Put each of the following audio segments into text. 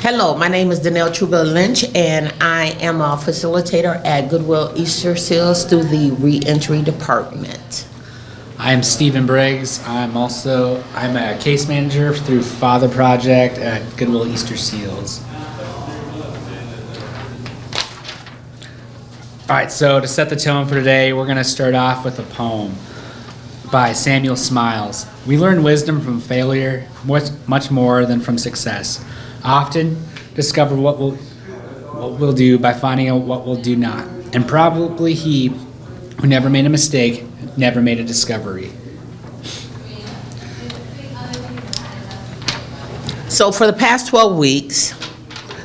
Hello, my name is Danelle Truba Lynch, and I am a facilitator at Goodwill-Easter Seals through the Reentry Department. I'm Stephen Briggs. I'm a case manager through Father Project at Goodwill-Easter Seals. All right, so to set the tone for today, we're going to start off with a poem by Samuel Smiles. We learn wisdom from failure much more than from success. Often discover what we'll do by finding out what we'll do not. And probably he who never made a mistake never made a discovery. So for the past 12 weeks,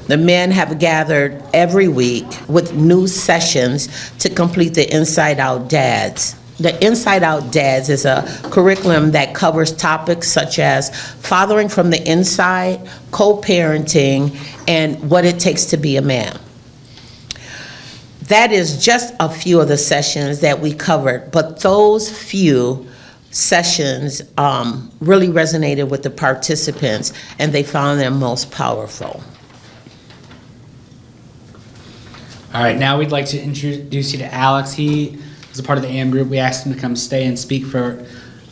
the men have gathered every week with new sessions to complete the Inside Out Dads. The Inside Out Dads is a curriculum that covers topics such as fathering from the inside, co-parenting, and what it takes to be a man. That is just a few of the sessions that we covered, but those few sessions really resonated with the participants, and they found them most powerful. All right, now we'd like to introduce you to Alex. He is a part of the AM group. We asked him to come stay and speak for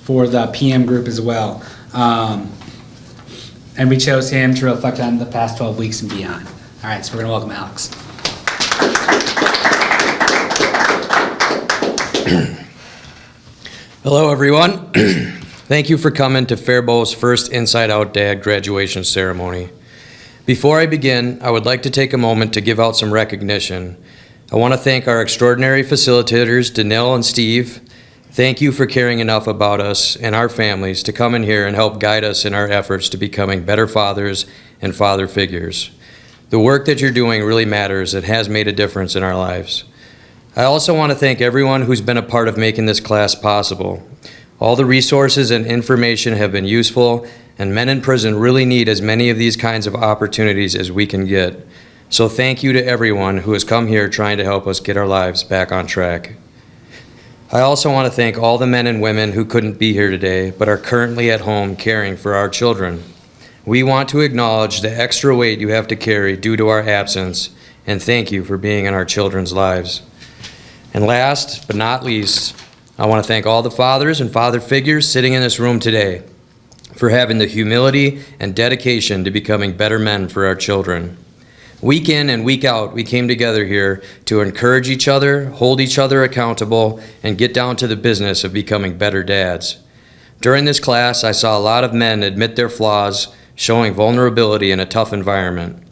the PM group as well. And we chose him to reflect on the past 12 weeks and beyond. All right, so we're going to welcome Alex. Hello, everyone. Thank you for coming to Faribault's first Inside Out Dad graduation ceremony. Before I begin, I would like to take a moment to give out some recognition. I want to thank our extraordinary facilitators, Danelle and Steve. Thank you for caring enough about us and our families to come in here and help guide us in our efforts to becoming better fathers and father figures. The work that you're doing really matters. It has made a difference in our lives. I also want to thank everyone who's been a part of making this class possible. All the resources and information have been useful, and men in prison really need as many of these kinds of opportunities as we can get. So thank you to everyone who has come here trying to help us get our lives back on track. I also want to thank all the men and women who couldn't be here today but are currently at home caring for our children. We want to acknowledge the extra weight you have to carry due to our absence, and thank you for being in our children's lives. And last but not least, I want to thank all the fathers and father figures sitting in this room today for having the humility and dedication to becoming better men for our children. Week in and week out, we came together here to encourage each other, hold each other accountable, and get down to the business of becoming better dads. During this class, I saw a lot of men admit their flaws, showing vulnerability in a tough environment.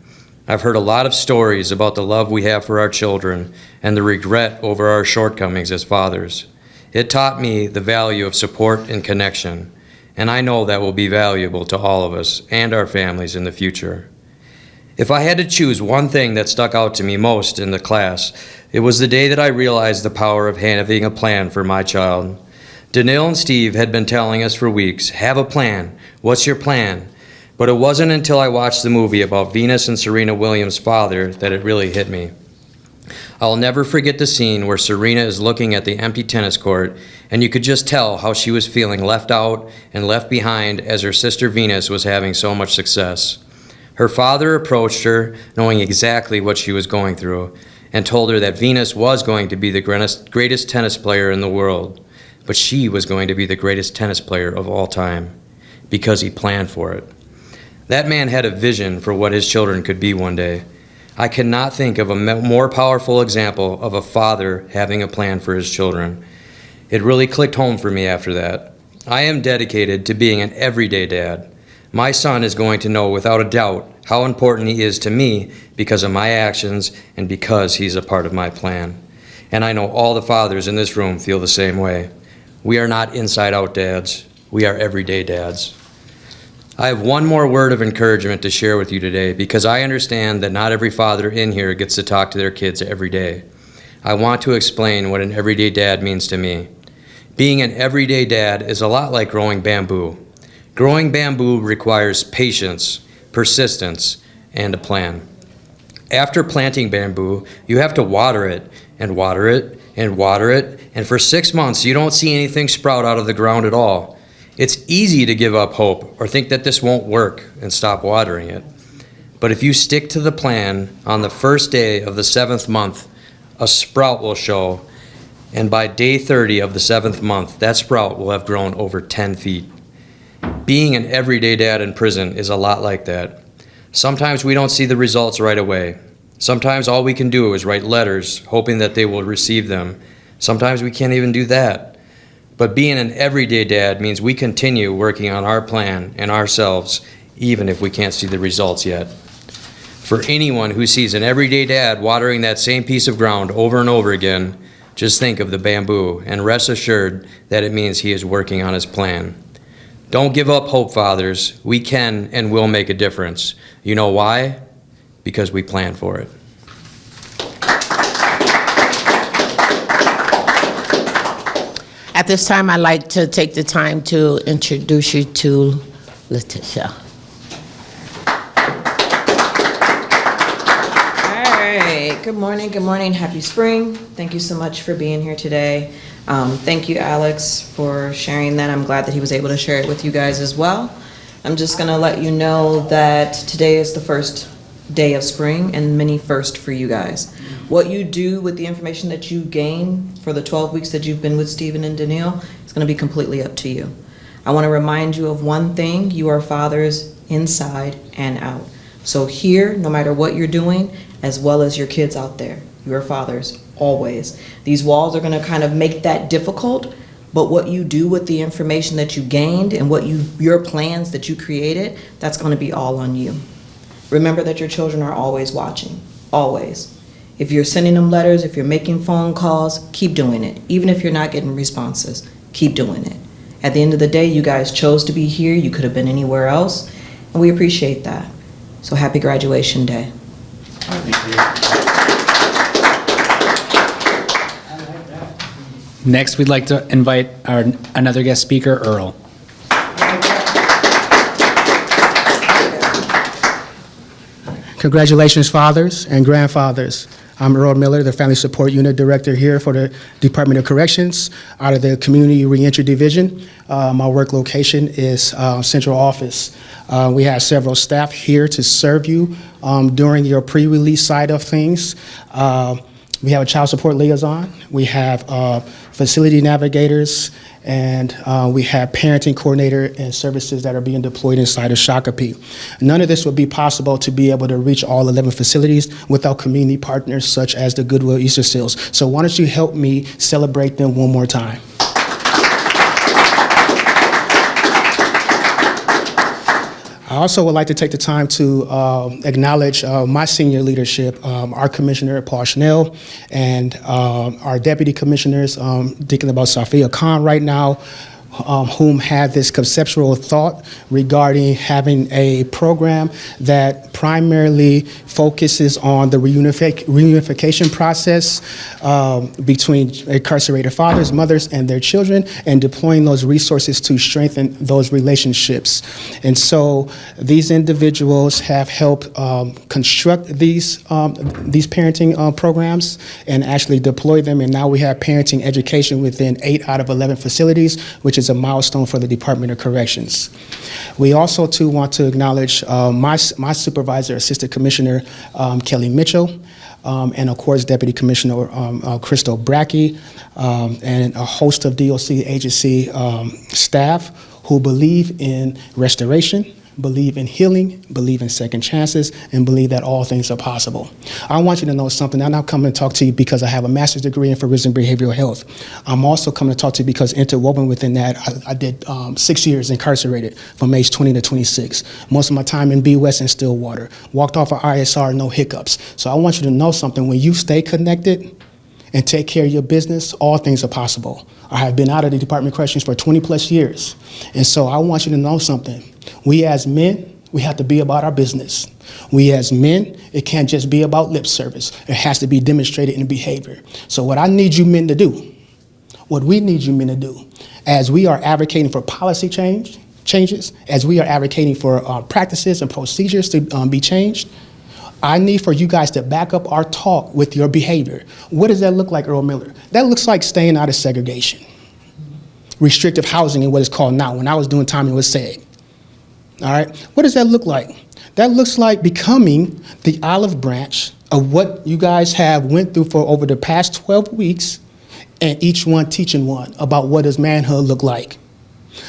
I've heard a lot of stories about the love we have for our children and the regret over our shortcomings as fathers. It taught me the value of support and connection, and I know that will be valuable to all of us and our families in the future. If I had to choose one thing that stuck out to me most in the class, it was the day that I realized the power of having a plan for my child. Danelle and Steve had been telling us for weeks, have a plan. What's your plan? But it wasn't until I watched the movie about Venus and Serena Williams' father that it really hit me. I'll never forget the scene where Serena is looking at the empty tennis court, and you could just tell how she was feeling left out and left behind as her sister Venus was having so much success. Her father approached her, knowing exactly what she was going through, and told her that Venus was going to be the greatest tennis player in the world, but she was going to be the greatest tennis player of all time, because he planned for it. That man had a vision for what his children could be one day. I cannot think of a more powerful example of a father having a plan for his children. It really clicked home for me after that. I am dedicated to being an everyday dad. My son is going to know without a doubt how important he is to me because of my actions and because he's a part of my plan. And I know all the fathers in this room feel the same way. We are not inside-out dads. We are everyday dads. I have one more word of encouragement to share with you today because I understand that not every father in here gets to talk to their kids every day. I want to explain what an everyday dad means to me. Being an everyday dad is a lot like growing bamboo. Growing bamboo requires patience, persistence, and a plan. After planting bamboo, you have to water it, and water it, and water it, and for 6 months you don't see anything sprout out of the ground at all. It's easy to give up hope or think that this won't work and stop watering it. But if you stick to the plan, on the first day of the 7th month, a sprout will show, and by day 30 of the 7th month, that sprout will have grown over 10 feet. Being an everyday dad in prison is a lot like that. Sometimes we don't see the results right away. Sometimes all we can do is write letters, hoping that they will receive them. Sometimes we can't even do that. But being an everyday dad means we continue working on our plan and ourselves, even if we can't see the results yet. For anyone who sees an everyday dad watering that same piece of ground over and over again, just think of the bamboo and rest assured that it means he is working on his plan. Don't give up hope, fathers. We can and will make a difference. You know why? Because we plan for it. At this time, I'd like to take the time to introduce you to Letitia. All right, good morning, happy spring. Thank you so much for being here today. Thank you, Alex, for sharing that. I'm glad that he was able to share it with you guys as well. I'm just gonna let you know that today is the first day of spring and many firsts for you guys. What you do with the information that you gain for the 12 weeks that you've been with Stephen and Danielle is gonna be completely up to you. I wanna remind you of one thing: you are fathers inside and out. So here, no matter what you're doing, as well as your kids out there, you are fathers always. These walls are gonna kind of make that difficult, but what you do with the information that you gained and your plans that you created, that's gonna be all on you. Remember that your children are always watching, always. If you're sending them letters, if you're making phone calls, keep doing it. Even if you're not getting responses, keep doing it. At the end of the day, you guys chose to be here. You could have been anywhere else, and we appreciate that. So happy graduation day. Next, we'd like to invite another guest speaker, Earl. Congratulations, fathers and grandfathers. I'm Earl Miller, the Family Support Unit Director here for the Department of Corrections out of the Community Reentry Division. My work location is Central Office. We have several staff here to serve you during your pre-release side of things. We have a child support liaison. We have facility navigators, and we have parenting coordinator and services that are being deployed inside of Shakopee. None of this would be possible to be able to reach all 11 facilities without community partners such as the Goodwill-Easter Seals. So why don't you help me celebrate them one more time? I also would like to take the time to acknowledge my senior leadership, our Commissioner, Paul Schnell, and our Deputy Commissioners, thinking about Safia Khan right now, whom had this conceptual thought regarding having a program that primarily focuses on the reunification process between incarcerated fathers, mothers, and their children, and deploying those resources to strengthen those relationships. And so these individuals have helped construct these parenting programs and actually deploy them, and now we have parenting education within 8 out of 11 facilities, which is a milestone for the Department of Corrections. We also too want to acknowledge my supervisor, Assistant Commissioner Kelly Mitchell, and of course Deputy Commissioner Crystal Brackey, and a host of DOC agency staff who believe in restoration, believe in healing, believe in second chances, and believe that all things are possible. I want you to know something. I'm not coming to talk to you because I have a master's degree in forensic behavioral health. I'm also coming to talk to you because interwoven within that, I did 6 years incarcerated from age 20 to 26. Most of my time in B West and Stillwater. Walked off of ISR, no hiccups. So I want you to know something. When you stay connected and take care of your business, all things are possible. I have been out of the Department of Corrections for 20 plus years. And so I want you to know something. We as men, we have to be about our business. We as men, it can't just be about lip service. It has to be demonstrated in behavior. So what I need you men to do, what we need you men to do, as we are advocating for policy changes, as we are advocating for practices and procedures to be changed, I need for you guys to back up our talk with your behavior. What does that look like, Earl Miller? That looks like staying out of segregation. Restrictive housing is what it's called now. When I was doing time, it was SAG. All right, what does that look like? That looks like becoming the olive branch of what you guys have went through for over the past 12 weeks, and each one teaching one about what does manhood look like.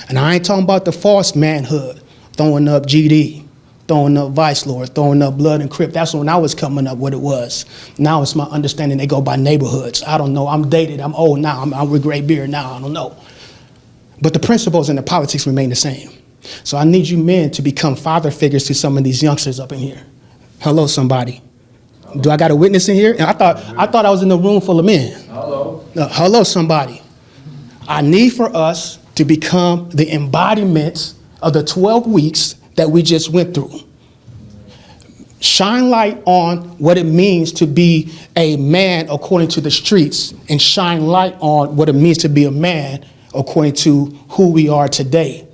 And I ain't talking about the false manhood, throwing up GD, throwing up Vice Lord, throwing up Blood and Crip. That's when I was coming up what it was. Now it's my understanding they go by neighborhoods. I don't know. I'm dated. I'm old now. I'm with gray beard now. I don't know. But the principles and the politics remain the same. So I need you men to become father figures to some of these youngsters up in here. Hello, somebody. Do I got a witness in here? And I thought I was in a room full of men. Hello. Hello, somebody. I need for us to become the embodiments of the 12 weeks that we just went through. Shine light on what it means to be a man according to the streets, and shine light on what it means to be a man according to who we are today.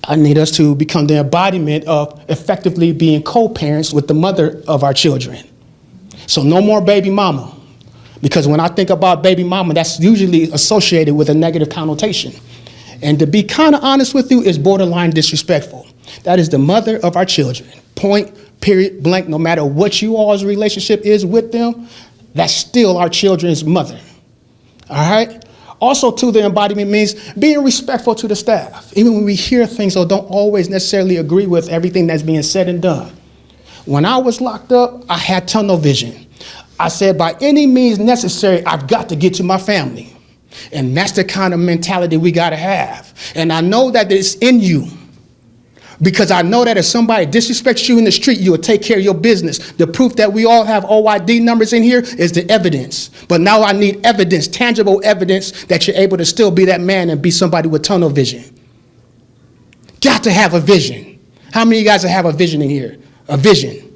I need us to become the embodiment of effectively being co-parents with the mother of our children. So no more baby mama. Because when I think about baby mama, that's usually associated with a negative connotation. And to be kind of honest with you, is borderline disrespectful. That is the mother of our children. Point, period, blank, no matter what you all's relationship is with them, that's still our children's mother. All right? Also, too, the embodiment means being respectful to the staff, even when we hear things or don't always necessarily agree with everything that's being said and done. When I was locked up, I had tunnel vision. I said, by any means necessary, I've got to get to my family. And that's the kind of mentality we got to have. And I know that it's in you, because I know that if somebody disrespects you in the street, you will take care of your business. The proof that we all have OID numbers in here is the evidence. But now I need evidence, tangible evidence, that you're able to still be that man and be somebody with tunnel vision. Got to have a vision. How many of you guys have a vision in here? A vision.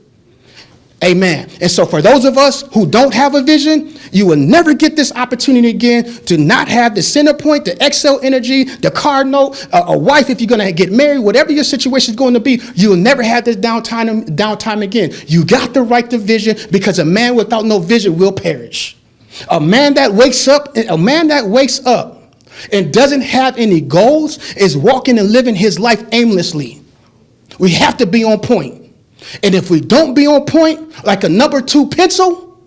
Amen. And so for those of us who don't have a vision, you will never get this opportunity again to not have the center point, the Excel energy, the car note, a wife if you're going to get married, whatever your situation is going to be, you will never have this downtime again. You got to write the vision, because a man without no vision will perish. A man that wakes up and doesn't have any goals is walking and living his life aimlessly. We have to be on point. And if we don't be on point, like a number 2 pencil,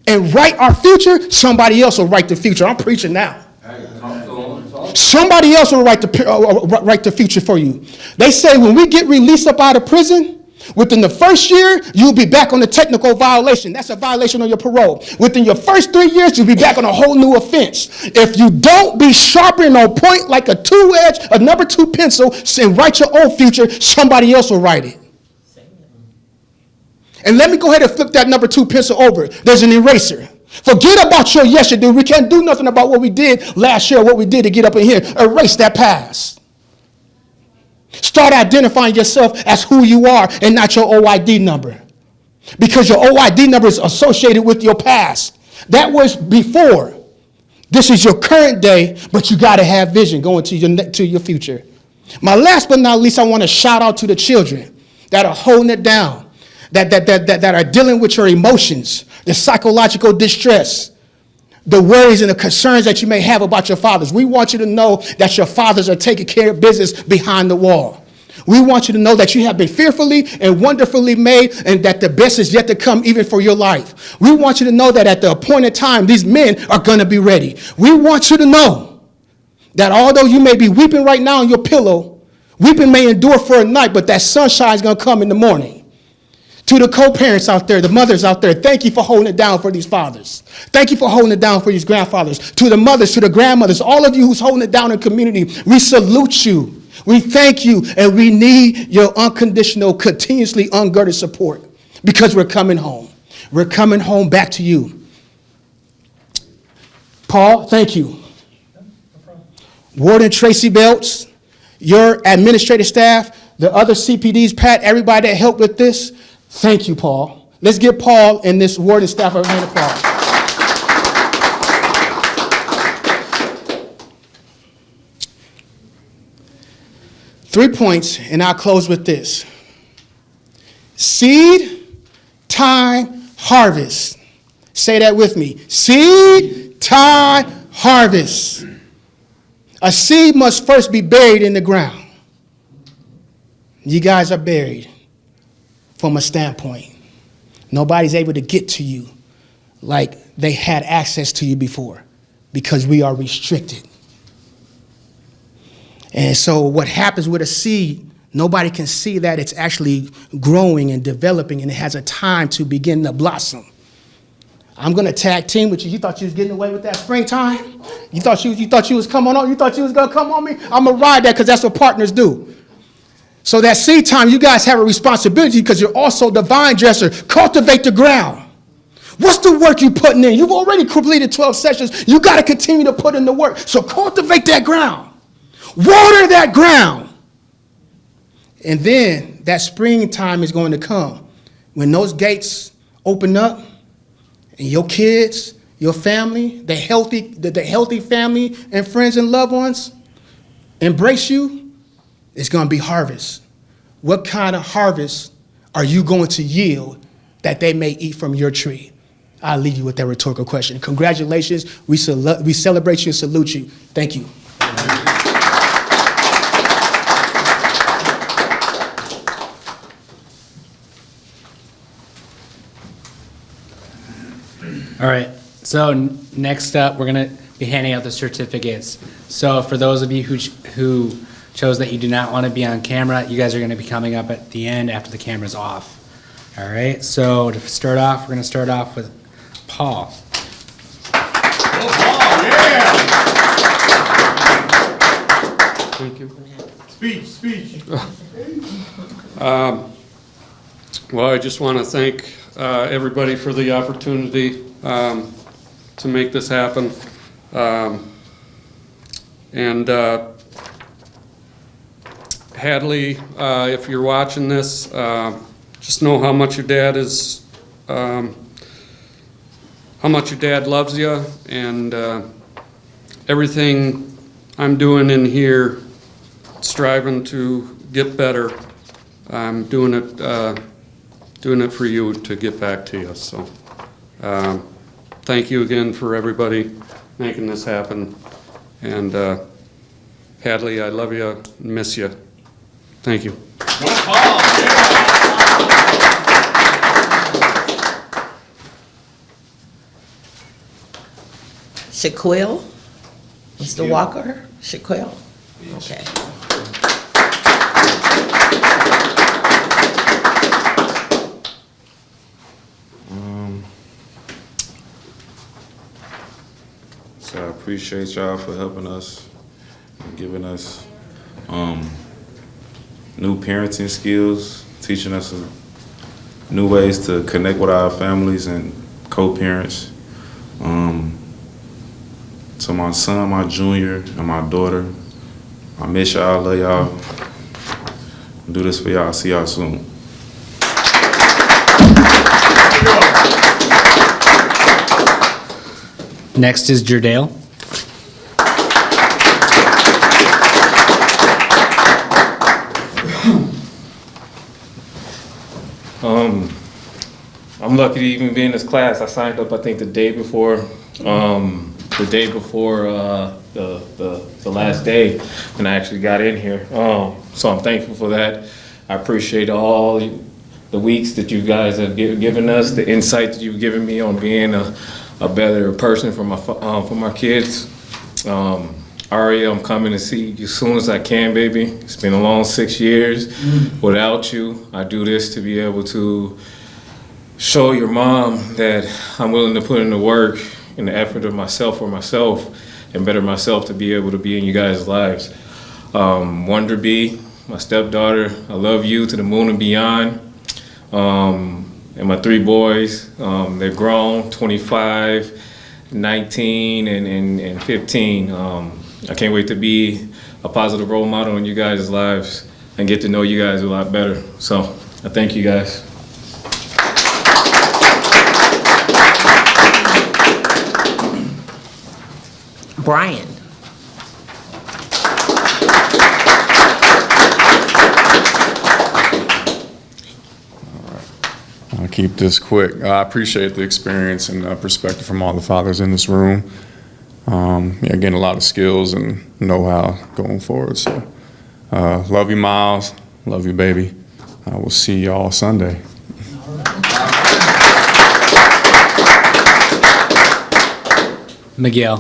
and write our future, somebody else will write the future. I'm preaching now. Somebody else will write the future for you. They say when we get released up out of prison, within the first year, you'll be back on the technical violation. That's a violation of your parole. Within your first 3 years, you'll be back on a whole new offense. If you don't be sharp and on point like a number 2 pencil, and write your own future, somebody else will write it. And let me go ahead and flip that number 2 pencil over. There's an eraser. Forget about your yesterday. We can't do nothing about what we did last year, what we did to get up in here. Erase that past. Start identifying yourself as who you are and not your OID number. Because your OID number is associated with your past. That was before. This is your current day, but you got to have vision going to your future. My last but not least, I want to shout out to the children that are holding it down. That are dealing with your emotions, the psychological distress, the worries and the concerns that you may have about your fathers. We want you to know that your fathers are taking care of business behind the wall. We want you to know that you have been fearfully and wonderfully made, and that the best is yet to come even for your life. We want you to know that at the appointed time, these men are going to be ready. We want you to know that although you may be weeping right now on your pillow, weeping may endure for a night, but that sunshine is going to come in the morning. To the co-parents out there, the mothers out there, thank you for holding it down for these fathers. Thank you for holding it down for these grandfathers. To the mothers, to the grandmothers, all of you who's holding it down in the community, we salute you. We thank you, and we need your unconditional, continuously ungirded support, because we're coming home. We're coming home back to you. Paul, thank you. Warden Tracy Belts, your administrative staff, the other CPDs, Pat, everybody that helped with this, thank you, Paul. Let's give Paul and this warden staff a round of applause. 3 points, and I'll close with this. Seed, time, harvest. Say that with me. Seed, time, harvest. A seed must first be buried in the ground. You guys are buried from a standpoint. Nobody's able to get to you like they had access to you before because we are restricted. And so what happens with a seed, nobody can see that it's actually growing and developing, and it has a time to begin to blossom. I'm gonna tag team with you. You thought you was getting away with that springtime? You thought you was coming on? You thought you was gonna come on me? I'm gonna ride that because that's what partners do. So that seed time, you guys have a responsibility because you're also the vine dresser. Cultivate the ground. What's the work you putting in? You've already completed 12 sessions. You gotta continue to put in the work. So cultivate that ground. Water that ground. And then that springtime is going to come. When those gates open up and your kids, your family, the healthy family and friends and loved ones embrace you, it's going to be harvest. What kind of harvest are you going to yield that they may eat from your tree? I'll leave you with that rhetorical question. Congratulations. We celebrate you and salute you. Thank you. All right, so next up, we're gonna be handing out the certificates. So for those of you who chose that you do not want to be on camera, you guys are gonna be coming up at the end after the camera's off. All right, so to start off, we're gonna start off with Paul. Thank you. Speech. Well, I just want to thank everybody for the opportunity to make this happen. And Hadley, if you're watching this, just know how much your dad is, how much your dad loves you, and everything I'm doing in here, striving to get better. I'm doing it for you to get back to you. So, thank you again for everybody making this happen. And Hadley, I love you, miss you. Thank you. Shaquille? Mr. Walker? Shaquille? Okay. So I appreciate y'all for helping us and giving us new parenting skills, teaching us new ways to connect with our families and co-parents. To my son, my junior, and my daughter, I miss y'all, love y'all. Do this for y'all. See y'all soon. Next is Jerdale. I'm lucky to even be in this class. I signed up, I think, the day before the last day when I actually got in here. So I'm thankful for that. I appreciate all the weeks that you guys have given us, the insight that you've given me on being a better person for my kids. Aria, I'm coming to see you as soon as I can, baby. It's been a long 6 years without you. I do this to be able to show your mom that I'm willing to put in the work and the effort of myself for myself and better myself to be able to be in you guys' lives. Wonder B, my stepdaughter, I love you to the moon and beyond. And my 3 boys, they're grown, 25, 19, and 15. I can't wait to be a positive role model in you guys' lives and get to know you guys a lot better. So I thank you guys. Brian. I'll keep this quick. I appreciate the experience and perspective from all the fathers in this room. Yeah, getting a lot of skills and know-how going forward. So, love you, Miles. Love you, baby. I will see y'all Sunday. Miguel.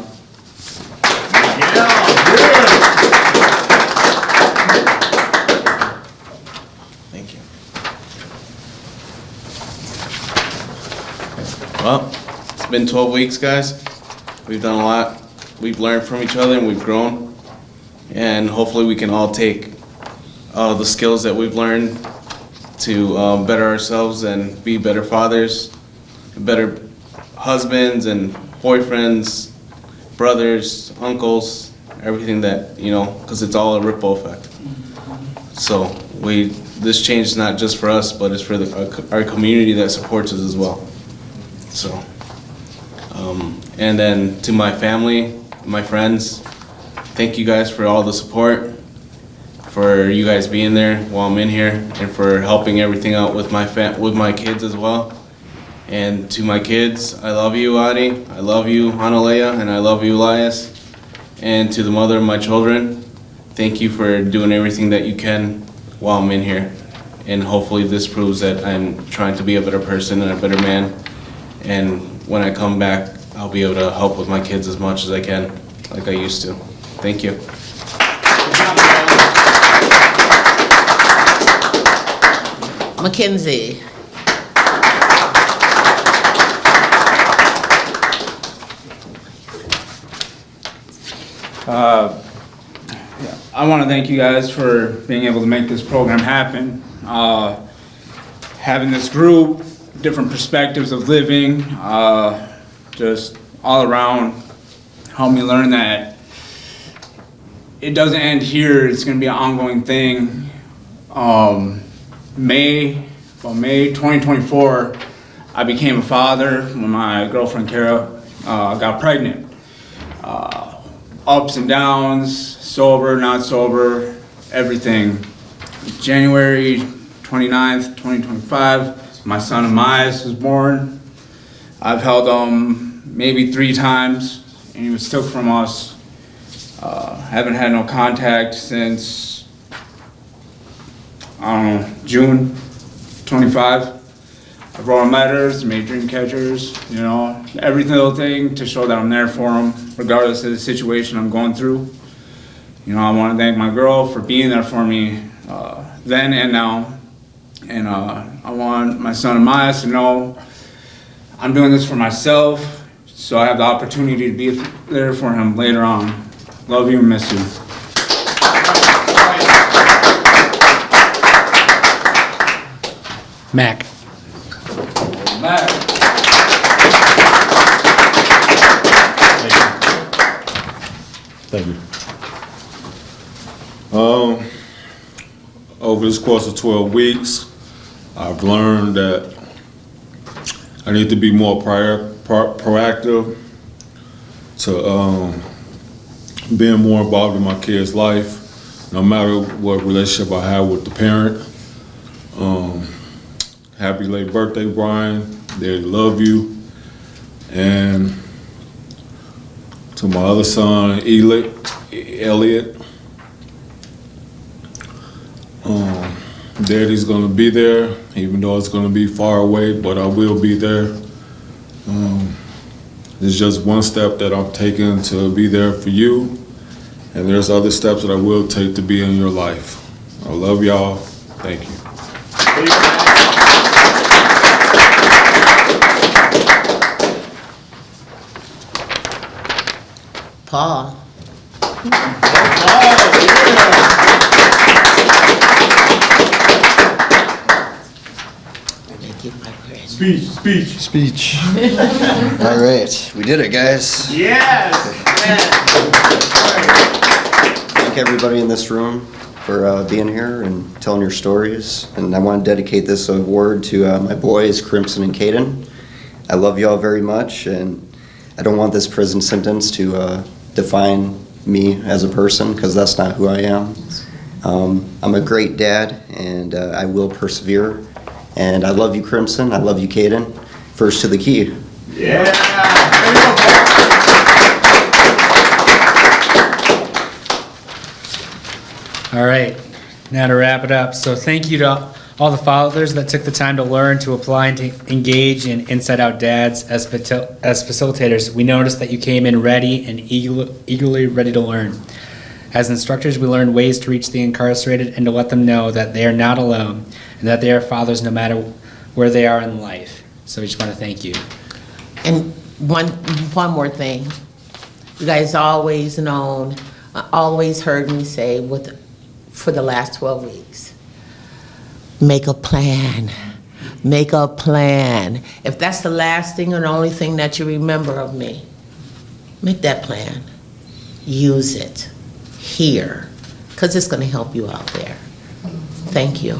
Thank you. Well, it's been 12 weeks, guys. We've done a lot. We've learned from each other and we've grown. And hopefully we can all take the skills that we've learned to better ourselves and be better fathers, better husbands and boyfriends, brothers, uncles, everything that, you know, because it's all a ripple effect. So this change is not just for us, but it's for our community that supports us as well. So, and then to my family, my friends, thank you guys for all the support, for you guys being there while I'm in here, and for helping everything out with my kids as well. And to my kids, I love you, Adi, I love you, Hanalea, and I love you, Elias. And to the mother of my children, thank you for doing everything that you can while I'm in here. And hopefully this proves that I'm trying to be a better person and a better man. And when I come back, I'll be able to help with my kids as much as I can, like I used to. Thank you. Mackenzie. I want to thank you guys for being able to make this program happen. Having this group, different perspectives of living, just all around helped me learn that it doesn't end here. It's going to be an ongoing thing. May 2024, I became a father when my girlfriend Kara got pregnant. Ups and downs, sober, not sober, everything. January 29th, 2025, my son Amias was born. I've held him maybe 3 times, and he was took from us. Haven't had no contact since, I don't know, June 25. I wrote him letters, made dream catchers, you know, every little thing to show that I'm there for him, regardless of the situation I'm going through. You know, I want to thank my girl for being there for me then and now. And I want my son Amias to know I'm doing this for myself, so I have the opportunity to be there for him later on. Love you and miss you. Mac. Thank you. Over this course of 12 weeks, I've learned that I need to be more proactive to being more involved in my kid's life, no matter what relationship I have with the parent. Happy late birthday, Brian. They love you. And to my other son, Elliot. Daddy's gonna be there, even though it's gonna be far away, but I will be there. It's just one step that I'm taking to be there for you, and there's other steps that I will take to be in your life. I love y'all. Thank you. Paul. Speech. All right, we did it, guys. Yes! Thank everybody in this room for being here and telling your stories. And I want to dedicate this award to my boys, Crimson and Caden. I love you all very much, and I don't want this prison sentence to define me as a person, because that's not who I am. I'm a great dad, and I will persevere. And I love you, Crimson. I love you, Caden. First to the key. Yeah! All right. Now to wrap it up, so thank you to all the fathers that took the time to learn, to apply, and to engage in Inside Out Dads as facilitators. We noticed that you came in ready and eagerly ready to learn. As instructors, we learned ways to reach the incarcerated and to let them know that they are not alone and that they are fathers no matter where they are in life. So we just want to thank you. And one more thing. You guys always known, always heard me say for the last 12 weeks, make a plan. Make a plan. If that's the last thing or the only thing that you remember of me, make that plan. Use it here, because it's going to help you out there. Thank you.